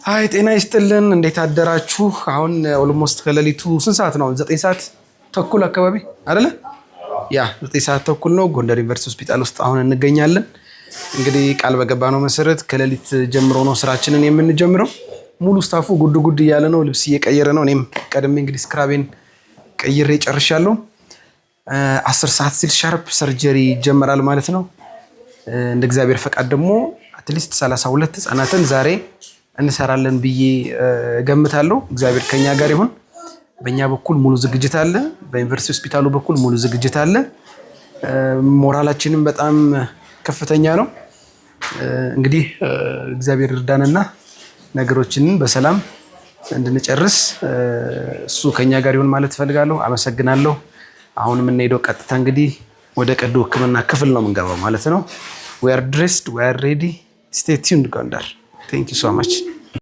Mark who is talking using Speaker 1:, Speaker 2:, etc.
Speaker 1: አይ ጤና ይስጥልን እንዴት አደራችሁ? አሁን ኦልሞስት ከሌሊቱ ስንት ሰዓት ነው? 9 ሰዓት ተኩል አካባቢ አይደለ? ያ 9 ሰዓት ተኩል ነው። ጎንደር ዩኒቨርሲቲ ሆስፒታል ውስጥ አሁን እንገኛለን። እንግዲህ ቃል በገባነው መሰረት ከሌሊት ጀምሮ ነው ስራችንን የምንጀምረው። ሙሉ ስታፉ ጉድ እያለ ነው፣ ልብስ እየቀየረ ነው። እኔም ቀድሜ እንግዲህ ስክራቤን ቀይሬ ጨርሻለሁ። 10 ሰዓት ሲል ሻርፕ ሰርጀሪ ይጀመራል ማለት ነው። እንደ እግዚአብሔር ፈቃድ ደግሞ አትሊስት 32 ህጻናትን ዛሬ እንሰራለን ብዬ ገምታለሁ። እግዚአብሔር ከኛ ጋር ይሁን። በእኛ በኩል ሙሉ ዝግጅት አለ፣ በዩኒቨርሲቲ ሆስፒታሉ በኩል ሙሉ ዝግጅት አለ። ሞራላችንም በጣም ከፍተኛ ነው። እንግዲህ እግዚአብሔር እርዳንና ነገሮችን በሰላም እንድንጨርስ እሱ ከኛ ጋር ይሁን ማለት እፈልጋለሁ። አመሰግናለሁ። አሁን የምንሄደው ቀጥታ እንግዲህ ወደ ቀዶ ሕክምና ክፍል ነው የምንገባው ማለት ነው። We are dressed, we are ready. Stay tuned, Gondar. Thank you so much.